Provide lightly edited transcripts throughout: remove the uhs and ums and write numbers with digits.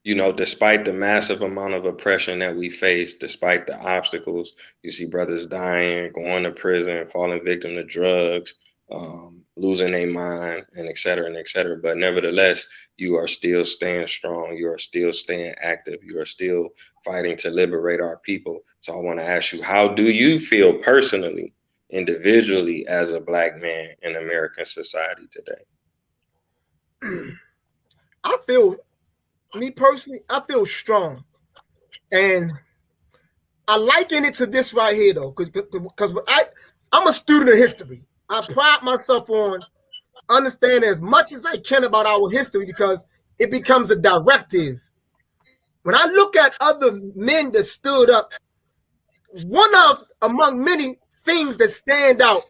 despite the massive amount of oppression that we face, despite the obstacles, you see brothers dying, going to prison, falling victim to drugs, losing their mind, and et cetera, and et cetera. But nevertheless, you are still staying strong. You are still staying active. You are still fighting to liberate our people. So I want to ask you, how do you feel personally, individually, as a Black man in American society today? Me personally, I feel strong. And I liken it to this right here, though, because I'm a student of history. I pride myself on understanding as much as I can about our history because it becomes a directive. When I look at other men that stood up, among many things that stand out,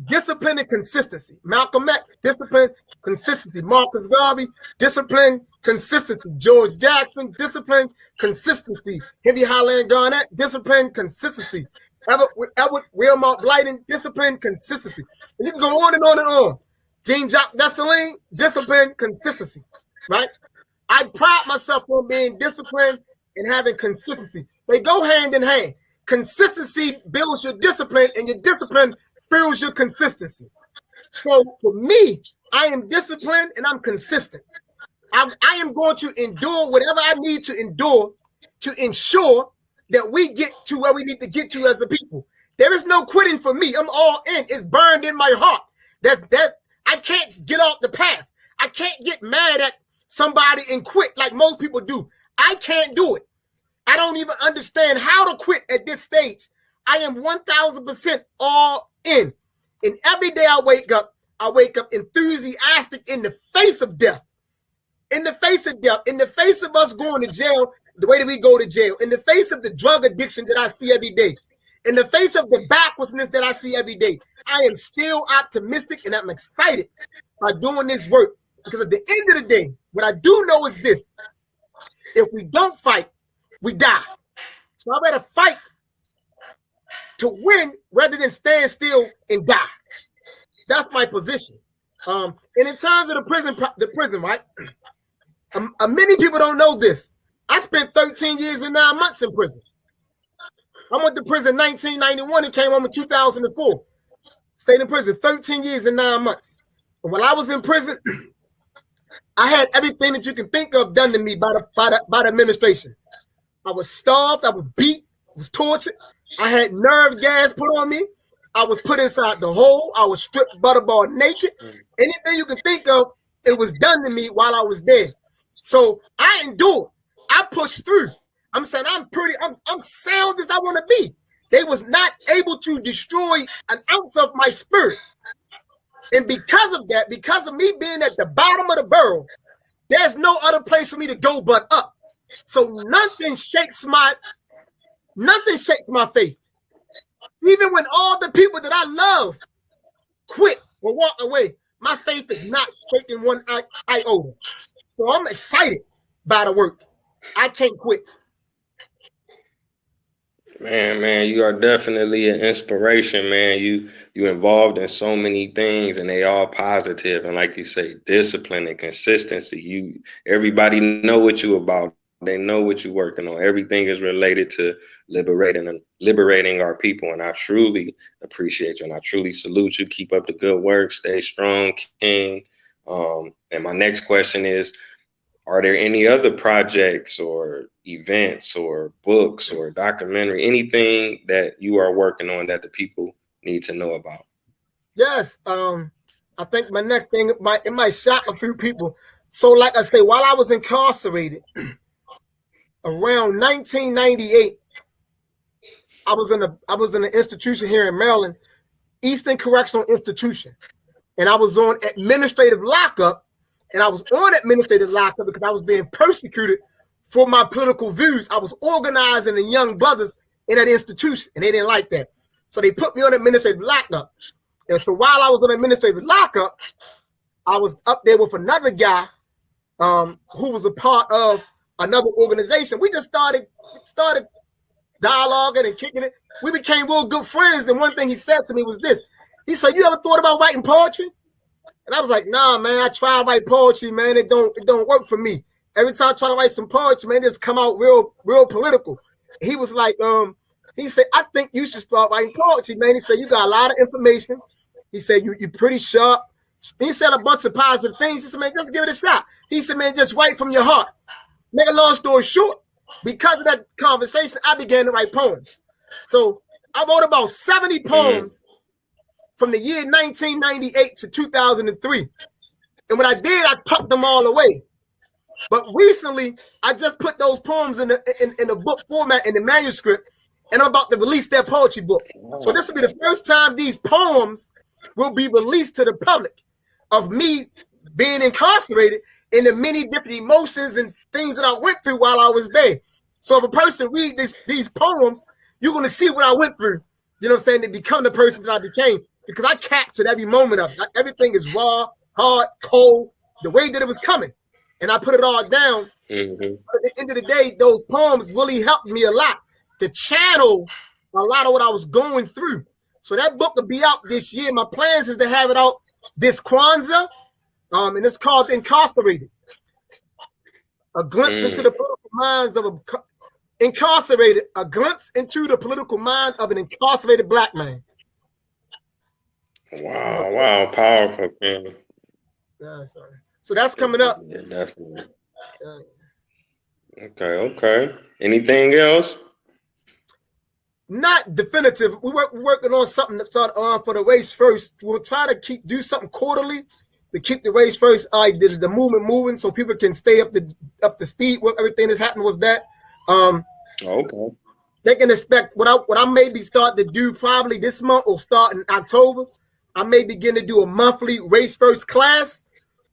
discipline and consistency. Malcolm X, discipline, consistency. Marcus Garvey, discipline, consistency. George Jackson, discipline, consistency. Henry Highland Garnett, discipline, consistency. Edward Wilmot Blyden, discipline, consistency. And you can go on and on and on. Jean-Jacques Dessalines, discipline, consistency. Right? I pride myself on being disciplined and having consistency. They go hand in hand. Consistency builds your discipline, and your discipline fuels your consistency. So for me, I am disciplined and I'm consistent. I am going to endure whatever I need to endure to ensure that we get to where we need to get to as a people. There is no quitting for me. I'm all in. It's burned in my heart. That I can't get off the path. I can't get mad at somebody and quit like most people do. I can't do it. I don't even understand how to quit at this stage. I am 1,000% all in. And every day I wake up enthusiastic in the face of death. In the face of death, in the face of us going to jail, the way that we go to jail, in the face of the drug addiction that I see every day, in the face of the backwardsness that I see every day, I am still optimistic and I'm excited by doing this work. Because at the end of the day, what I do know is this: if we don't fight, we die. So I better fight to win rather than stand still and die. That's my position. And in terms of the prison, right? Many people don't know this. I spent 13 years and 9 months in prison. I went to prison in 1991 and came home in 2004. Stayed in prison 13 years and 9 months. And when I was in prison, I had everything that you can think of done to me by the administration. I was starved. I was beat. I was tortured. I had nerve gas put on me. I was put inside the hole. I was stripped butterball naked. Anything you can think of, it was done to me while I was there. So I endured. I pushed through. I'm saying I'm sound as I want to be. They was not able to destroy an ounce of my spirit. And because of that, because of me being at the bottom of the barrel, there's no other place for me to go but up. So nothing shakes my faith. Even when all the people that I love quit or walk away, my faith is not shaking one iota. So I'm excited by the work. I can't quit. Man, you are definitely an inspiration, man. You involved in so many things, and they all positive. And like you say, discipline and consistency. Everybody know what you about. They know what you're working on. Everything is related to liberating our people. And I truly appreciate you, and I truly salute you. Keep up the good work. Stay strong, King. And my next question is, are there any other projects or events or books or documentary, anything that you are working on that the people need to know about? Yes. I think my next thing, it might shock a few people. So like I say, while I was incarcerated, around 1998, I was in an institution here in Maryland, Eastern Correctional Institution. And I was on administrative lockup. And I was on administrative lockup because I was being persecuted for my political views. I was organizing the young brothers in that institution, and they didn't like that. So they put me on administrative lockup. And so while I was on administrative lockup, I was up there with another guy who was a part of another organization. We just started dialoguing and kicking it. We became real good friends. And one thing he said to me was this. He said, "You ever thought about writing poetry?" And I was like, "Nah, man, I tried to write poetry, man. It don't work for me." every time I try to write some poetry, man, just come out real political. He was like, he said, I think you should start writing poetry, man. He said, you got a lot of information. He said, you're pretty sharp. He said a bunch of positive things. He said, man, just give it a shot. He said, man, just write from your heart. Make a long story short, because of that conversation, I began to write poems. So I wrote about 70 poems from the year 1998 to 2003. And what I did, I tucked them all away. But recently, I just put those poems in the book format, in the manuscript, and I'm about to release that poetry book. So this will be the first time these poems will be released to the public of me being incarcerated and the many different emotions and things that I went through while I was there. So if a person reads these poems, you're going to see what I went through, you know what I'm saying, to become the person that I became, because I captured every moment of it. Everything is raw, hard, cold, the way that it was coming. And I put it all down. Mm-hmm. At the end of the day, those poems really helped me a lot to channel a lot of what I was going through. So that book will be out this year. My plans is to have it out this Kwanzaa, and it's called Incarcerated. A glimpse into the political minds of incarcerated, a glimpse into the political mind of an incarcerated black man. Wow, powerful, man. Yeah, sorry. So that's coming up. Yeah, definitely. Okay. Anything else? Not definitive. We're working on something to start on for the Race First. We'll try to do something quarterly to keep the Race First, the movement moving, so people can stay up to speed with everything that's happening with that. Okay. They can expect what I maybe start to do probably this month or start in October. I may begin to do a monthly Race First class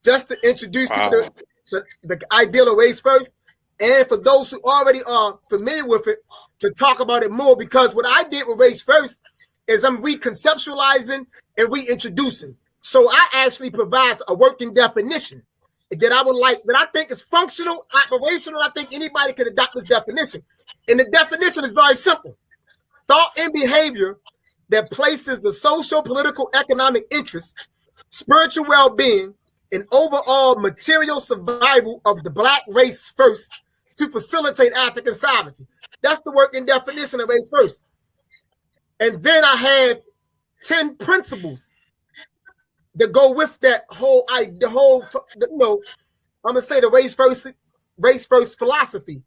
just to introduce people to the ideal of Race First, and for those who already are familiar with it, to talk about it more, because what I did with Race First is I'm reconceptualizing and reintroducing. So I actually provide a working definition that I think is functional, operational. I think anybody can adopt this definition. And the definition is very simple. Thought and behavior that places the social, political, economic interests, spiritual well-being, and overall material survival of the black race first to facilitate African sovereignty. That's the working definition of Race First. And then I have 10 principles that go with that I'm gonna say the Race First philosophy.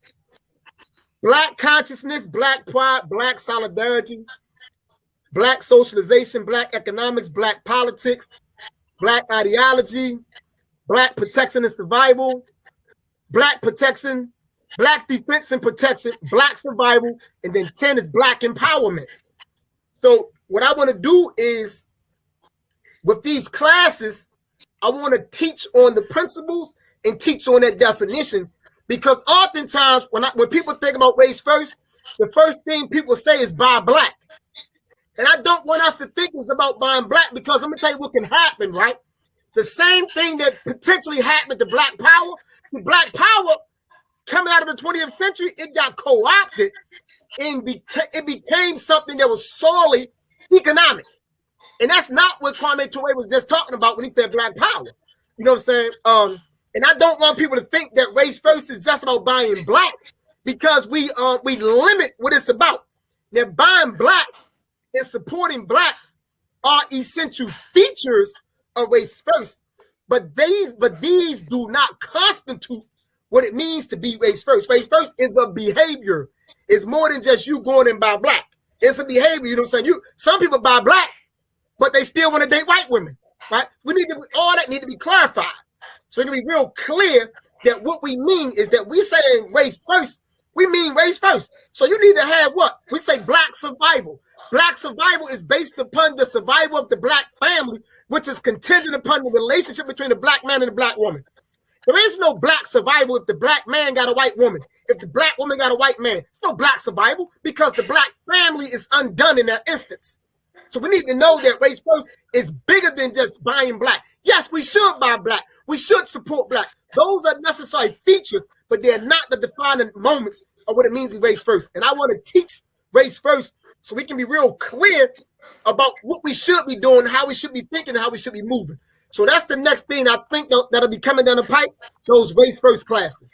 Black consciousness, black pride, black solidarity, black socialization, black economics, black politics, black ideology, black protection and survival, black protection, black defense and protection, black survival, and then 10 is black empowerment. So what I want to do is, with these classes, I want to teach on the principles and teach on that definition, because oftentimes when people think about Race First, the first thing people say is buy black. And I don't want us to think it's about buying black, because let me tell you what can happen, right? The same thing that potentially happened to Black Power, coming out of the 20th century, it got co-opted and it became something that was solely economic. And that's not what Kwame Ture was just talking about when he said Black Power. You know what I'm saying? And I don't want people to think that Race First is just about buying black, because we limit what it's about. Now, buying black and supporting black are essential features of Race First, but these do not constitute what it means to be Race First. Race First is a behavior. It's more than just you going and buy black. It's a behavior. You know what I'm saying? Some people buy black, but they still want to date white women, right? All that need to be clarified. So it can be real clear that what we mean is that we saying Race First, we mean Race First. So you need to have what? We say black survival. Black survival is based upon the survival of the black family, which is contingent upon the relationship between the black man and the black woman. There is no black survival if the black man got a white woman. If the black woman got a white man, it's no black survival, because the black family is undone in that instance. So we need to know that Race First is bigger than just buying black. Yes, we should buy black. We should support black. Those are necessary features, but they're not the defining moments of what it means to be Race First. And I want to teach Race First so we can be real clear about what we should be doing, how we should be thinking, and how we should be moving. So that's the next thing I think that'll be coming down the pipe, those race first classes.